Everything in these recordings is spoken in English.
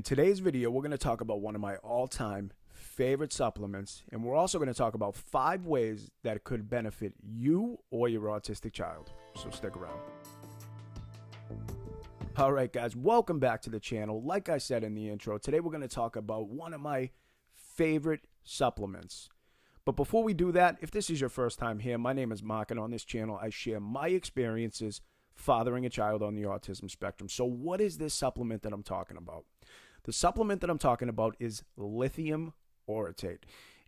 today's video, we're going to talk about one of my all-time favorite supplements, and we're also going to talk about 5 ways that it could benefit you or your autistic child. So stick around. All right, guys, welcome back to the channel. Like I said in the intro, today we're going to talk about one of my favorite supplements. But before we do that, if this is your first time here, my name is Mark, and on this channel, I share my experiences fathering a child on the autism spectrum. So what is this supplement that I'm talking about? The supplement that I'm talking about is Lithium Orotate.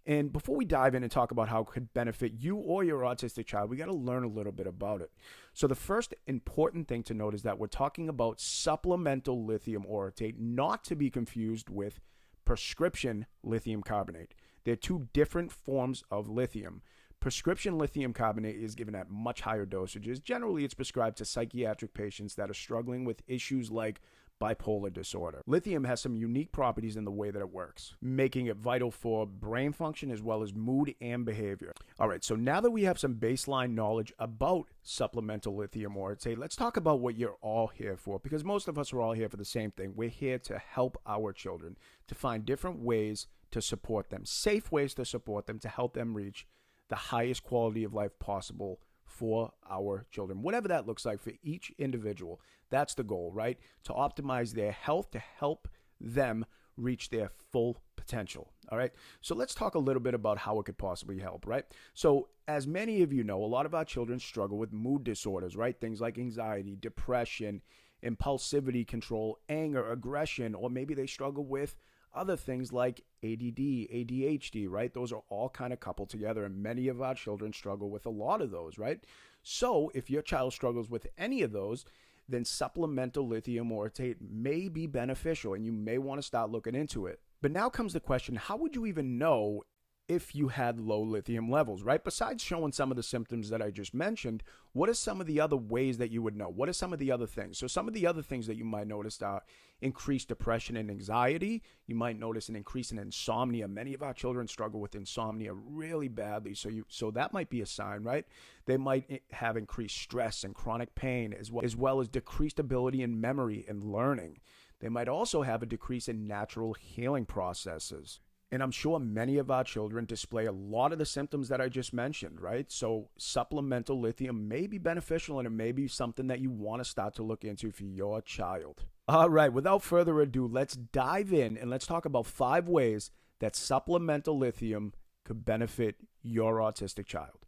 And before we dive in and talk about how it could benefit you or your autistic child, we got to learn a little bit about it. So the first important thing to note is that we're talking about supplemental lithium orotate, not to be confused with prescription lithium carbonate. They're two different forms of lithium. Prescription lithium carbonate is given at much higher dosages. Generally, it's prescribed to psychiatric patients that are struggling with issues like bipolar disorder. Lithium has some unique properties in the way that it works, making it vital for brain function as well as mood and behavior. All right, so now that we have some baseline knowledge about supplemental lithium orotate, let's talk about what you're all here for, because most of us are all here for the same thing. We're here to help our children, to find different ways to support them, safe ways to support them, to help them reach the highest quality of life possible for our children. Whatever that looks like for each individual, that's the goal, right? To optimize their health, to help them reach their full potential, all right? So let's talk a little bit about how it could possibly help, right? So as many of you know, a lot of our children struggle with mood disorders, right? Things like anxiety, depression, impulsivity control, anger, aggression, or maybe they struggle with other things like ADD, ADHD, right? Those are all kind of coupled together, and many of our children struggle with a lot of those, right? So if your child struggles with any of those, then supplemental lithium orotate may be beneficial, and you may want to start looking into it. But now comes the question, how would you even know if you had low lithium levels, right? Besides showing some of the symptoms that I just mentioned, what are some of the other ways that you would know? What are some of the other things? So some of the other things that you might notice are increased depression and anxiety. You might notice an increase in insomnia. Many of our children struggle with insomnia really badly. So that might be a sign, right? They might have increased stress and chronic pain, as well as decreased ability in memory and learning. They might also have a decrease in natural healing processes. And I'm sure many of our children display a lot of the symptoms that I just mentioned, right? So supplemental lithium may be beneficial, and it may be something that you want to start to look into for your child. All right, without further ado, let's dive in and let's talk about 5 ways that supplemental lithium could benefit your autistic child.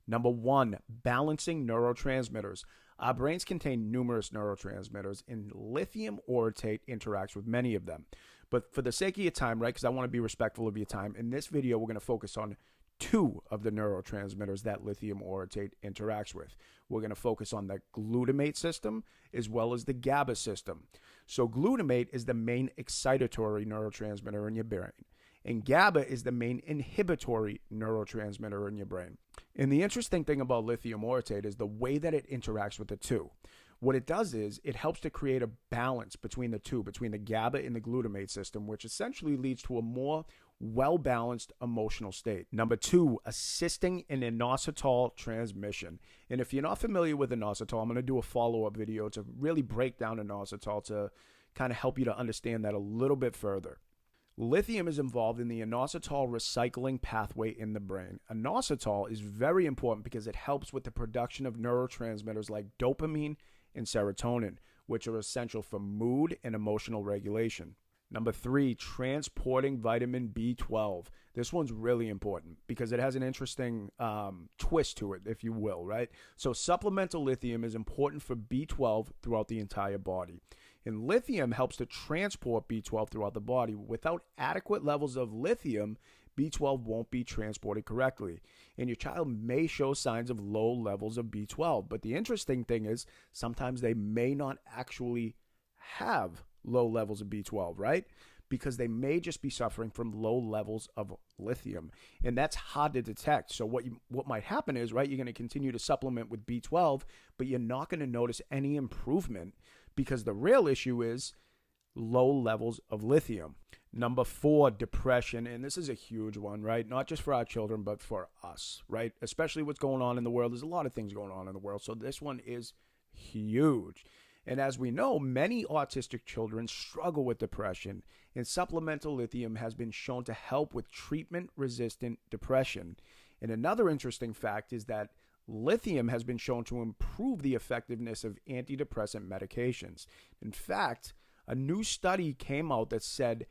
Number 1, balancing neurotransmitters. Our brains contain numerous neurotransmitters, and lithium orotate interacts with many of them. But for the sake of your time, right, because I want to be respectful of your time, in this video, we're going to focus on 2 of the neurotransmitters that lithium orotate interacts with. We're going to focus on the glutamate system as well as the GABA system. So glutamate is the main excitatory neurotransmitter in your brain, and GABA is the main inhibitory neurotransmitter in your brain. And the interesting thing about lithium orotate is the way that it interacts with the 2. What it does is it helps to create a balance between the 2, between the GABA and the glutamate system, which essentially leads to a more well-balanced emotional state. Number 2, assisting in inositol transmission. And if you're not familiar with inositol, I'm going to do a follow-up video to really break down inositol to kind of help you to understand that a little bit further. Lithium is involved in the inositol recycling pathway in the brain. Inositol is very important because it helps with the production of neurotransmitters like dopamine and serotonin, which are essential for mood and emotional regulation. Number 3, transporting vitamin B12. This one's really important because it has an interesting twist to it, if you will, right? So supplemental lithium is important for B12 throughout the entire body. And lithium helps to transport B12 throughout the body. Without adequate levels of lithium, B12 won't be transported correctly, and your child may show signs of low levels of B12. But the interesting thing is sometimes they may not actually have low levels of B12, right? Because they may just be suffering from low levels of lithium, and that's hard to detect. So what might happen is, right, you're going to continue to supplement with B12, but you're not going to notice any improvement because the real issue is low levels of lithium. Number 4, depression. And this is a huge one, right? Not just for our children, but for us, right? Especially what's going on in the world. There's a lot of things going on in the world. So this one is huge. And as we know, many autistic children struggle with depression, and supplemental lithium has been shown to help with treatment-resistant depression. And another interesting fact is that lithium has been shown to improve the effectiveness of antidepressant medications. In fact, a new study came out that said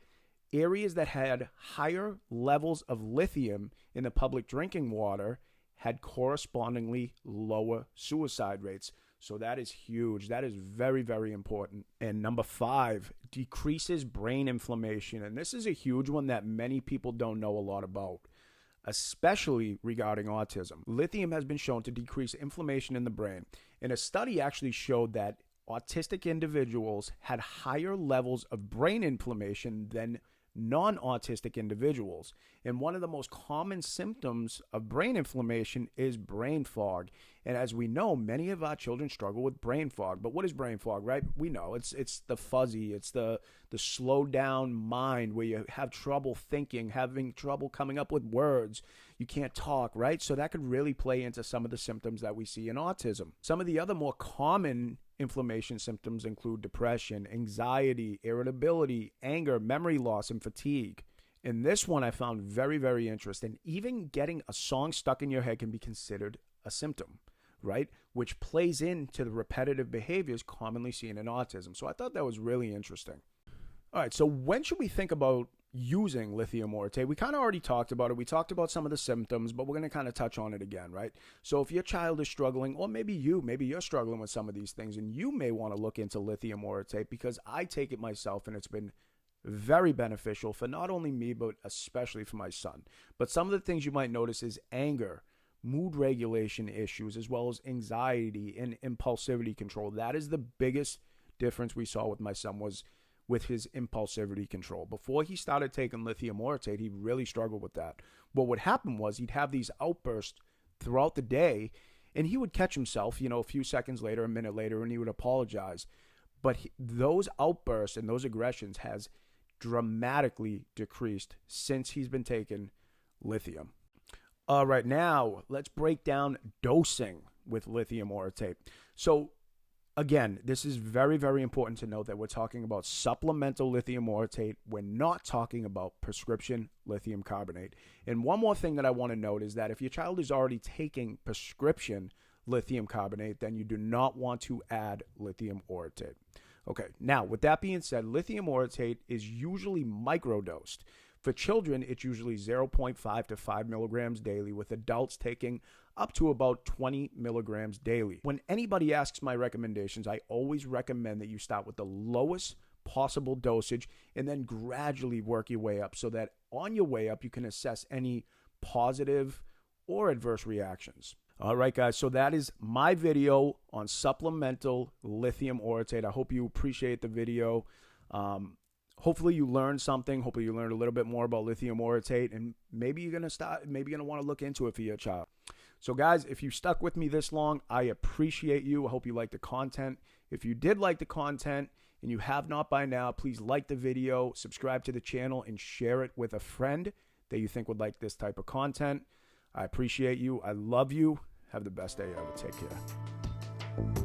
areas that had higher levels of lithium in the public drinking water had correspondingly lower suicide rates. So that is huge. That is very, very important. And number 5, decreases brain inflammation. And this is a huge one that many people don't know a lot about, especially regarding autism. Lithium has been shown to decrease inflammation in the brain. And a study actually showed that autistic individuals had higher levels of brain inflammation than non-autistic individuals. And one of the most common symptoms of brain inflammation is brain fog. And as we know, many of our children struggle with brain fog. But what is brain fog, right? We know it's the fuzzy, it's the slowed down mind where you have trouble thinking, having trouble coming up with words. You can't talk, right? So that could really play into some of the symptoms that we see in autism. Some of the other more common inflammation symptoms include depression, anxiety, irritability, anger, memory loss, and fatigue. And this one I found very, very interesting. Even getting a song stuck in your head can be considered a symptom, right? Which plays into the repetitive behaviors commonly seen in autism. So I thought that was really interesting. All right, so when should we think about using lithium orotate? We kind of already talked about it. We talked about some of the symptoms, but we're going to kind of touch on it again, right? So if your child is struggling, or maybe you're struggling with some of these things, and you may want to look into lithium orotate, because I take it myself and it's been very beneficial for not only me, but especially for my son. But some of the things you might notice is anger, mood regulation issues, as well as anxiety and impulsivity control. That is the biggest difference we saw with my son, was with his impulsivity control. Before he started taking lithium orotate, he really struggled with that. What would happen was he'd have these outbursts throughout the day, and he would catch himself, a few seconds later, a minute later, and he would apologize. But those outbursts and those aggressions has dramatically decreased since he's been taking lithium. All right, now let's break down dosing with lithium orotate. So again, this is very, very important to note that we're talking about supplemental lithium orotate. We're not talking about prescription lithium carbonate. And one more thing that I want to note is that if your child is already taking prescription lithium carbonate, then you do not want to add lithium orotate. Okay, now with that being said, lithium orotate is usually microdosed. For children, it's usually 0.5 to 5 milligrams daily, with adults taking up to about 20 milligrams daily. When anybody asks my recommendations, I always recommend that you start with the lowest possible dosage and then gradually work your way up, so that on your way up, you can assess any positive or adverse reactions. All right, guys, so that is my video on supplemental lithium orotate. I hope you appreciate the video. Hopefully you learned something. Hopefully you learned a little bit more about lithium orotate, and maybe you're going to want to look into it for your child. So guys, if you stuck with me this long, I appreciate you. I hope you liked the content. If you did like the content and you have not by now, please like the video, subscribe to the channel, and share it with a friend that you think would like this type of content. I appreciate you. I love you. Have the best day ever. Take care.